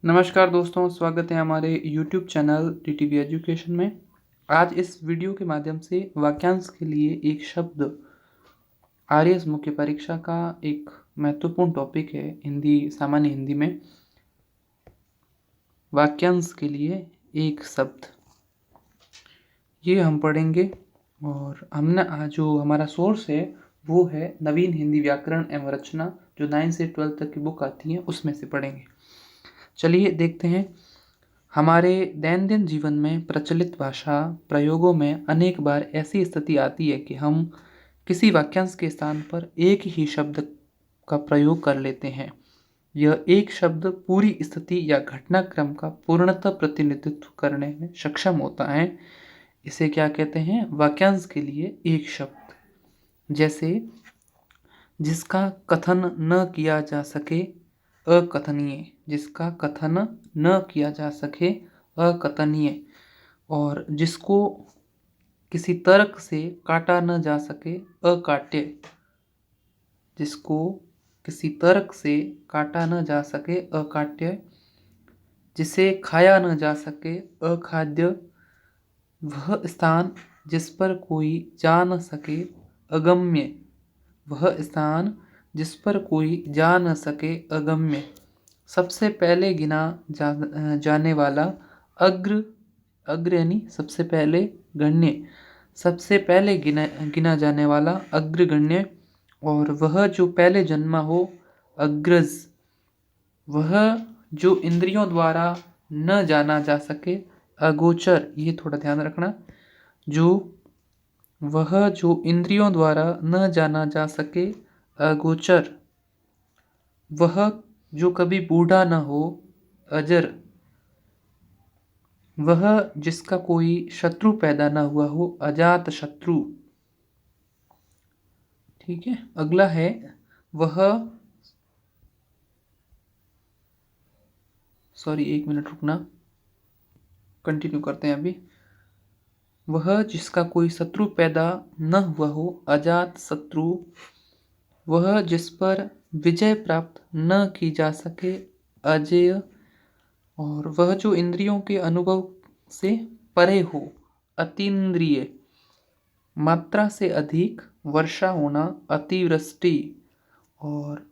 नमस्कार दोस्तों, स्वागत है हमारे YouTube चैनल टीटीवी एजुकेशन में। आज इस वीडियो के माध्यम से वाक्यांश के लिए एक शब्द आरएएस मुख्य परीक्षा का एक महत्वपूर्ण टॉपिक है सामान्य हिंदी में। वाक्यांश के लिए एक शब्द ये हम पढ़ेंगे और हमने जो हमारा सोर्स है वो है नवीन हिंदी व्याकरण एवं रचना, जो 9 से 12 तक की बुक आती है उसमें से पढ़ेंगे। चलिए देखते हैं। हमारे दैनंदिन जीवन में प्रचलित भाषा प्रयोगों में अनेक बार ऐसी स्थिति आती है कि हम किसी वाक्यांश के स्थान पर एक ही शब्द का प्रयोग कर लेते हैं। यह एक शब्द पूरी स्थिति या घटनाक्रम का पूर्णतः प्रतिनिधित्व करने में सक्षम होता है। इसे क्या कहते हैं? वाक्यांश के लिए एक शब्द। जैसे जिसका कथन न किया जा सके अकथनीय, जिसका कथन न किया जा सके अकथनीय, और जिसको किसी तर्क से काटा न जा सके अकाट्य, जिसको किसी तर्क से काटा न जा सके अकाट्य, जिसे खाया न जा सके अखाद्य, वह स्थान जिस पर कोई जा न सके अगम्य, वह स्थान जिस पर कोई जा न सके अगम्य, सबसे पहले जाने वाला अग्र यानी सबसे पहले गण्य, सबसे पहले गिना जाने वाला अग्रगण्य, और वह जो पहले जन्मा हो अग्रज, वह जो इंद्रियों द्वारा न जाना जा सके अगोचर। ये थोड़ा ध्यान रखना, वह जो इंद्रियों द्वारा न जाना जा सके अगोचर, वह जो कभी बूढ़ा न हो अजर, वह जिसका कोई शत्रु पैदा न हुआ हो अजात शत्रु। ठीक है, अगला है एक मिनट रुकना, कंटिन्यू करते हैं अभी। वह जिसका कोई शत्रु पैदा न हुआ हो अजात शत्रु, वह जिस पर विजय प्राप्त न की जा सके अजेय, और वह जो इंद्रियों के अनुभव से परे हो अतीन्द्रिय, मात्रा से अधिक वर्षा होना अतिवृष्टि, और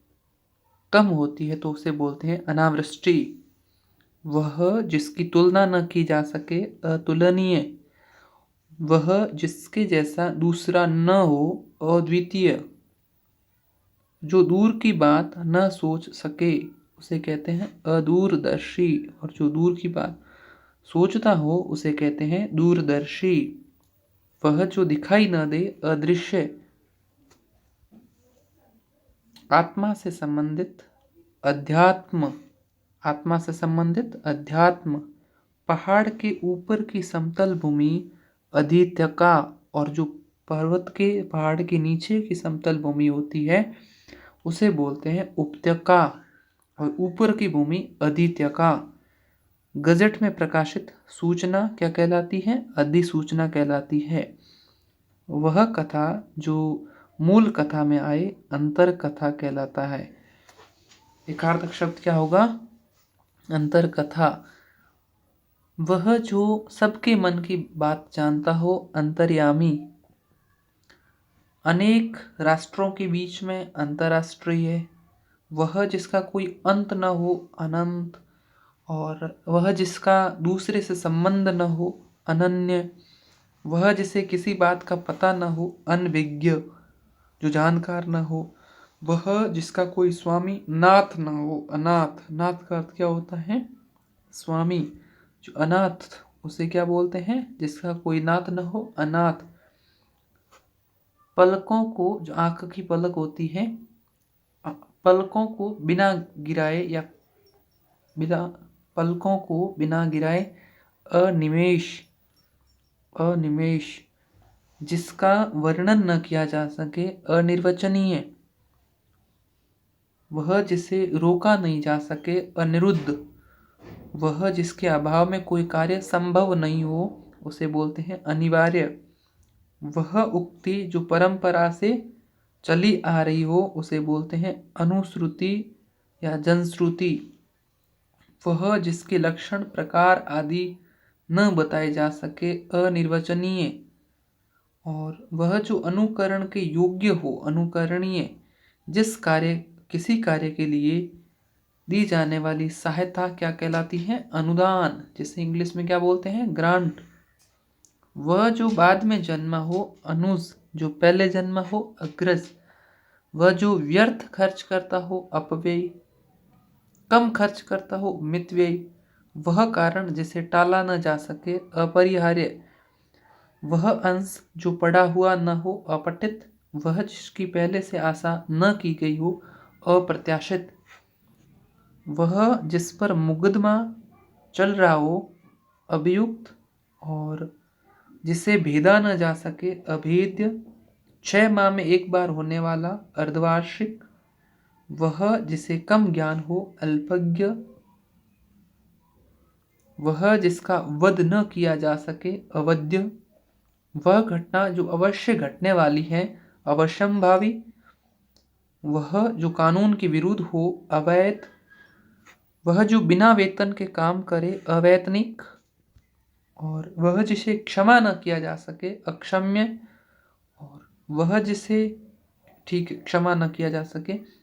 कम होती है तो उसे बोलते हैं अनावृष्टि। वह जिसकी तुलना न की जा सके अतुलनीय, वह जिसके जैसा दूसरा न हो अद्वितीय, जो दूर की बात न सोच सके उसे कहते हैं अदूरदर्शी, और जो दूर की बात सोचता हो उसे कहते हैं दूरदर्शी। वह जो दिखाई न दे अदृश्य, आत्मा से संबंधित अध्यात्म, आत्मा से संबंधित अध्यात्म, पहाड़ के ऊपर की समतल भूमि अधीत्यका, और जो पहाड़ के नीचे की समतल भूमि होती है उसे बोलते हैं उपत्यका, और ऊपर की भूमि अधीत्यका। गजट में प्रकाशित सूचना क्या कहलाती है? अधिसूचना कहलाती है। वह कथा जो मूल कथा में आए अंतर कथा कहलाता है। एकार्थक शब्द क्या होगा? अंतर कथा। वह जो सबके मन की बात जानता हो अंतर्यामी। अनेक राष्ट्रों के बीच में अंतर्राष्ट्रीय, वह जिसका कोई अंत न हो अनंत, और वह जिसका दूसरे से संबंध न हो अनन्य, वह जिसे किसी बात का पता न हो अनभिज्ञ, जो जानकार न हो, वह जिसका कोई स्वामी नाथ न हो अनाथ। नाथ का अर्थ क्या होता है? स्वामी। जो अनाथ उसे क्या बोलते हैं? जिसका कोई नाथ न हो अनाथ। पलकों को, जो आंख की पलक होती है, पलकों को बिना गिराए या बिना पलकों को बिना गिराए अनिमेष, अनिमेष, जिसका वर्णन न किया जा सके अनिर्वचनीय, वह जिसे रोका नहीं जा सके अनिरुद्ध, वह जिसके अभाव में कोई कार्य संभव नहीं हो उसे बोलते हैं अनिवार्य, वह उक्ति जो परंपरा से चली आ रही हो उसे बोलते हैं अनुश्रुति या जनश्रुति। वह जिसके लक्षण प्रकार आदि न बताए जा सके, अनिर्वचनीय। और वह जो अनुकरण के योग्य हो, अनुकरणीय। किसी कार्य के लिए दी जाने वाली सहायता क्या कहलाती है? अनुदान, जिसे इंग्लिश में क्या बोलते हैं? ग्रांट। वह जो बाद में जन्मा हो, अनुज। जो पहले जन्मा हो, अग्रज। वह जो व्यर्थ खर्च करता हो, अपव्यय। कम खर्च करता हो, मितव्यय। वह कारण जिसे टाला न जा सके, अपरिहार्य। वह अंश जो पढ़ा हुआ न हो, अपठित। वह जिसकी पहले से आशा न की गई हो, अप्रत्याशित। वह जिस पर मुकदमा चल रहा हो, अभियुक्त। और जिसे भेदा न जा सके, अभेद्य। 6 माह में एक बार होने वाला, अर्धवार्षिक। वह जिसे कम ज्ञान हो, अल्पज्ञ। वह जिसका वध न किया जा सके, अवध्य। वह घटना जो अवश्य घटने वाली है, अवश्यंभावी। वह जो कानून के विरुद्ध हो, अवैध। वह जो बिना वेतन के काम करे, अवैतनिक। और वह जिसे क्षमा न किया जा सके, अक्षम्य। और वह जिसे क्षमा न किया जा सके,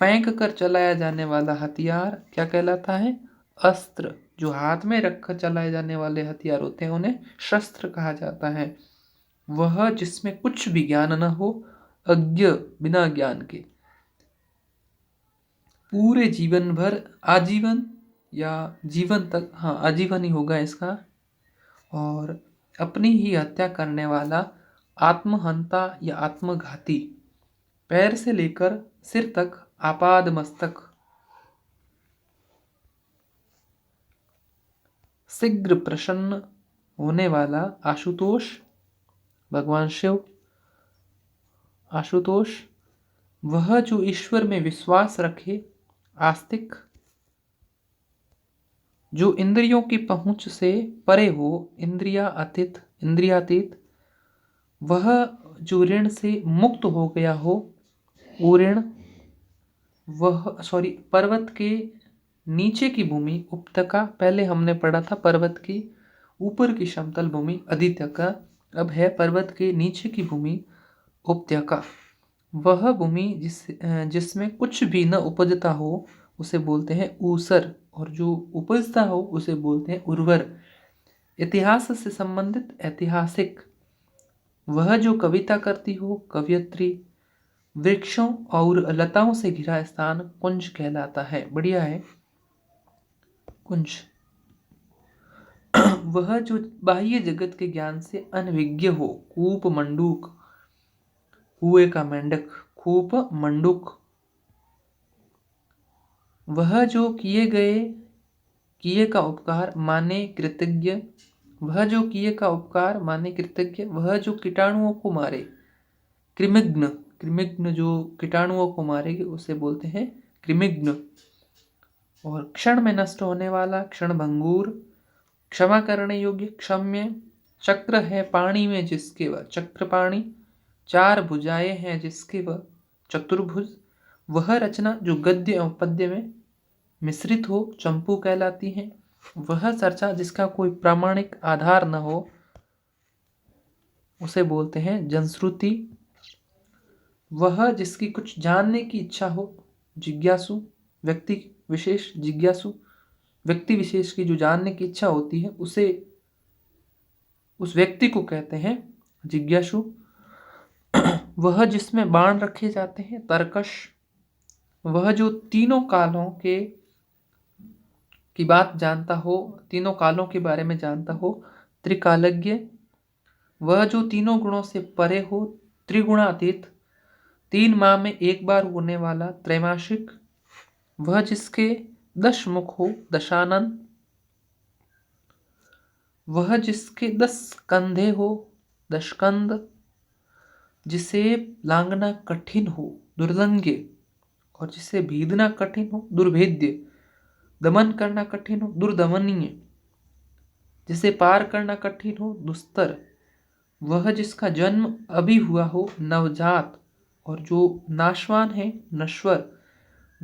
फेंक कर चलाया जाने वाला हथियार क्या कहलाता है? अस्त्र। जो हाथ में रखकर चलाए जाने वाले हथियार होते हैं उन्हें शस्त्र कहा जाता है। वह जिसमें कुछ भी ज्ञान न हो, अज्ञ, बिना ज्ञान के। पूरे जीवन भर, आजीवन या जीवन तक, हाँ आजीवन ही होगा इसका। और अपनी ही हत्या करने वाला, आत्महंता या आत्मघाती। पैर से लेकर सिर तक, आपाद मस्तक। शीघ्र प्रसन्न होने वाला, आशुतोष। भगवान शिव, आशुतोष। वह जो ईश्वर में विश्वास रखे, आस्तिक। जो इंद्रियों की पहुंच से परे हो, इंद्रियातीत। वह जो ऋण से मुक्त हो गया हो, उऋण। पर्वत के नीचे की भूमि, उपत्यका। पहले हमने पढ़ा था पर्वत की ऊपर की समतल भूमि, अधित्यका। अब है पर्वत के नीचे की भूमि, उपत्यका। वह भूमि जिसमें कुछ भी न उपजता हो, उसे बोलते हैं ऊसर। और जो उपजता हो, उसे बोलते हैं उर्वर। इतिहास से संबंधित, ऐतिहासिक। वह जो कविता करती हो, कवयित्री। वृक्षों और लताओं से घिरा स्थान कुंज कहलाता है। बढ़िया है, कुंज। वह जो बाह्य जगत के ज्ञान से अनभिज्ञ हो, कूप, मंडूक। कुएं का मेंढक, कूप, मंडूक। वह जो किए का उपकार माने कृतज्ञ। वह जो किए का उपकार माने कृतज्ञ। वह जो कीटाणुओं को मारे, कृमिघ्न। कृमिघ्न जो कीटाणुओं को मारेगी उसे बोलते हैं कृमिघ्न। और क्षण में नष्ट होने वाला, क्षणभंगुर। क्षमा करने योग्य, क्षम्य। चक्र है पाणी में जिसके, वह चक्रपाणी। 4 भुजाएं हैं जिसके, वह चतुर्भुज। वह रचना जो गद्य एवं पद्य में मिश्रित हो, चंपू कहलाती है। वह चर्चा जिसका कोई प्रामाणिक आधार न हो, उसे बोलते हैं जनश्रुति। वह जिसकी कुछ जानने की इच्छा हो, जिज्ञासु। व्यक्ति विशेष, जिज्ञासु। व्यक्ति विशेष की जो जानने की इच्छा होती है, उस व्यक्ति को कहते हैं जिज्ञासु। वह जिसमें बाण रखे जाते हैं, तर्कश। वह जो तीनों कालों की बात जानता हो, तीनों कालों के बारे में जानता हो, त्रिकालज्ञ। वह जो तीनों गुणों से परे हो, त्रिगुणातीत। 3 माह में एक बार होने वाला, त्रैमासिक। वह जिसके 10 मुख हो, दशानन। वह जिसके 10 कंधे हो, दशकंद। जिसे लांघना कठिन हो, दुर्लंघ्य। और जिसे भेदना कठिन हो, दुर्भेद्य। दमन करना कठिन हो, दुर्दमनीय। जिसे पार करना कठिन हो, दुस्तर। वह जिसका जन्म अभी हुआ हो, नवजात। और जो नाशवान है, नश्वर।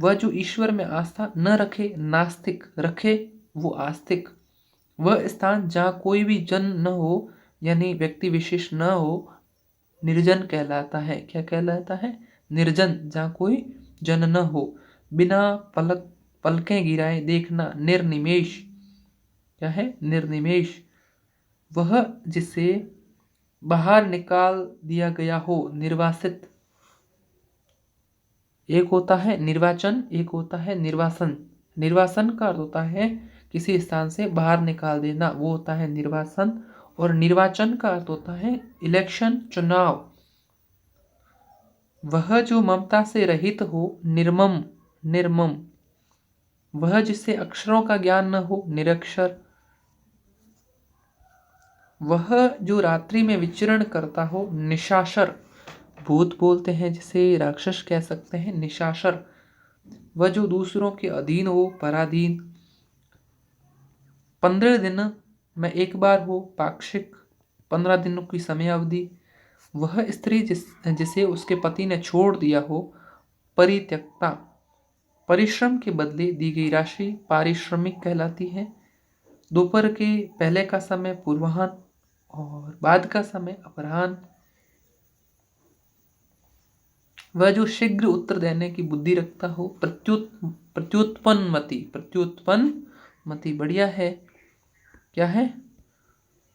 वह जो ईश्वर में आस्था न रखे नास्तिक, रखे वो आस्तिक। वह स्थान जहाँ कोई भी जन न हो यानी व्यक्ति विशेष न हो निर्जन कहलाता है। क्या कहलाता है? निर्जन, जहाँ कोई जन न हो। बिना पलकें गिराए देखना निर्निमेष। क्या है? निर्निमेष। वह जिसे बाहर निकाल दिया गया हो निर्वासित। एक होता है निर्वाचन, एक होता है निर्वासन। निर्वासन का अर्थ होता है किसी स्थान से बाहर निकाल देना, वो होता है निर्वासन। और निर्वाचन का अर्थ होता है इलेक्शन, चुनाव। वह जो ममता से रहित हो निर्मम, निर्मम। वह जिसे अक्षरों का ज्ञान न हो निरक्षर। वह जो रात्रि में विचरण करता हो निशाचर। भूत बोलते हैं जिसे, राक्षस कह सकते हैं, निशाचर। वह जो दूसरों के अधीन हो पराधीन। 15 दिन में एक बार हो पाक्षिक, 15 दिनों की समय अवधि। वह स्त्री जिसे उसके पति ने छोड़ दिया हो परित्यक्ता। परिश्रम के बदले दी गई राशि पारिश्रमिक कहलाती है। दोपहर के पहले का समय पूर्वाह्न और बाद का समय अपराह्न। वह जो शीघ्र उत्तर देने की बुद्धि रखता हो प्रत्युत्पन्नमति। प्रत्युत्पन्नमति बढ़िया है। क्या है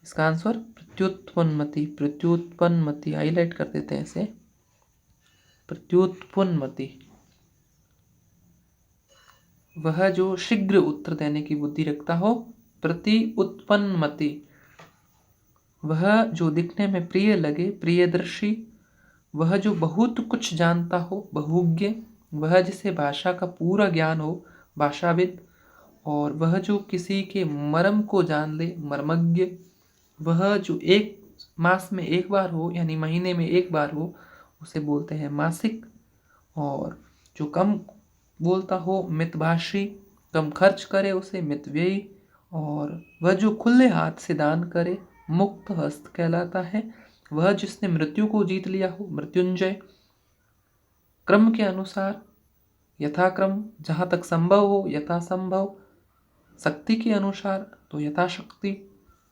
इसका आंसर? प्रत्युत्पन्नमति। प्रत्युत्पन्नमति हाईलाइट कर देते हैं इसे, प्रत्युत्पन्नमति। वह जो शीघ्र उत्तर देने की बुद्धि रखता हो प्रति उत्पन्नमति। वह जो दिखने में प्रिय लगे प्रियदर्शी। वह जो बहुत कुछ जानता हो बहुज्ञ। वह जिसे भाषा का पूरा ज्ञान हो भाषाविद। और वह जो किसी के मर्म को जान ले मर्मज्ञ। वह जो एक मास में एक बार हो यानी महीने में एक बार हो उसे बोलते हैं मासिक। और जो कम बोलता हो मितभाषी, कम खर्च करे उसे मितव्ययी। और वह जो खुले हाथ से दान करे मुक्त हस्त कहलाता है। वह जिसने मृत्यु को जीत लिया हो मृत्युंजय। क्रम के अनुसार यथाक्रम, जहाँ तक संभव हो यथासंभव। शक्ति के अनुसार तो यथाशक्ति।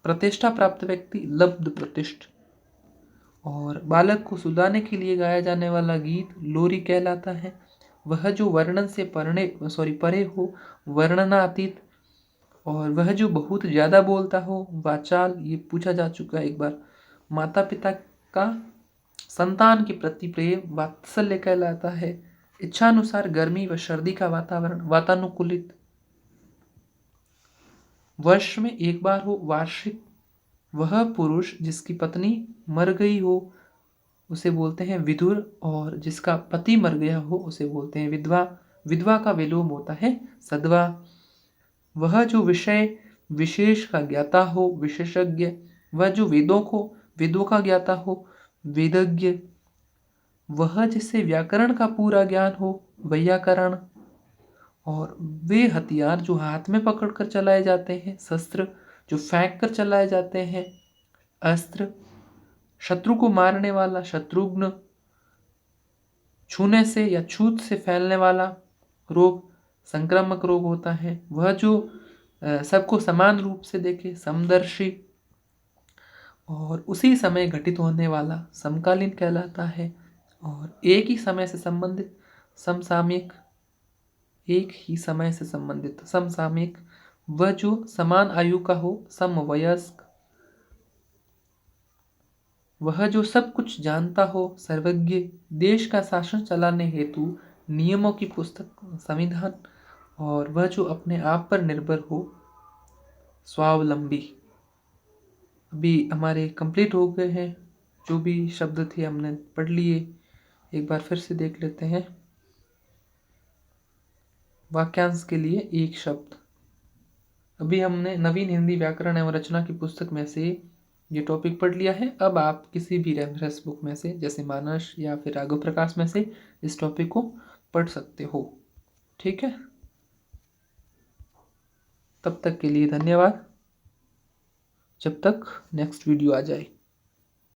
प्रतिष्ठा प्राप्त व्यक्ति लब्ध प्रतिष्ठ। और बालक को सुलाने के लिए गाया जाने वाला गीत लोरी कहलाता है। वह जो वर्णन से परे हो वर्णनातीत। और वह जो बहुत ज़्यादा बोलता हो वाचाल। ये पूछा जा चुका है एक बार। माता पिता का संतान के प्रति प्रेम वात्सल्य कहलाता है। इच्छानुसार गर्मी व सर्दी का वातावरण वातानुकूलित। वर्ष में एक बार हो वार्षिक। वह पुरुष जिसकी पत्नी मर गई हो उसे बोलते हैं विधुर। और जिसका पति मर गया हो उसे बोलते हैं विधवा। विधवा का विलोम होता है सधवा। वह जो विषय विशेष का ज्ञाता हो विशेषज्ञ। वह जो वेदों का ज्ञाता हो वेदज्ञ। वह जिसे व्याकरण का पूरा ज्ञान हो वैयाकरण। और वे हथियार जो हाथ में पकड़कर चलाए जाते हैं शस्त्र, जो फेंक कर चलाए जाते हैं अस्त्र। शत्रु को मारने वाला शत्रुघ्न। छूने से या छूत से फैलने वाला रोग संक्रामक रोग होता है। वह जो सबको समान रूप से देखे समदर्शी। और उसी समय घटित होने वाला समकालीन कहलाता है। और एक ही समय से संबंधित समसामयिक। एक ही समय से संबंधित समसामयिक। वह जो समान आयु का हो समवयस्क। वह जो सब कुछ जानता हो सर्वज्ञ। देश का शासन चलाने हेतु नियमों की पुस्तक संविधान। और वह जो अपने आप पर निर्भर हो स्वावलंबी। अभी हमारे कंप्लीट हो गए हैं, जो भी शब्द थे हमने पढ़ लिए। एक बार फिर से देख लेते हैं। वाक्यांश के लिए एक शब्द। अभी हमने नवीन हिंदी व्याकरण एवं रचना की पुस्तक में से ये टॉपिक पढ़ लिया है। अब आप किसी भी रेफरेंस बुक में से जैसे मानस या फिर राघव प्रकाश में से इस टॉपिक को पढ़ सकते हो। ठीक है, तब तक के लिए धन्यवाद। जब तक नेक्स्ट वीडियो आ जाए।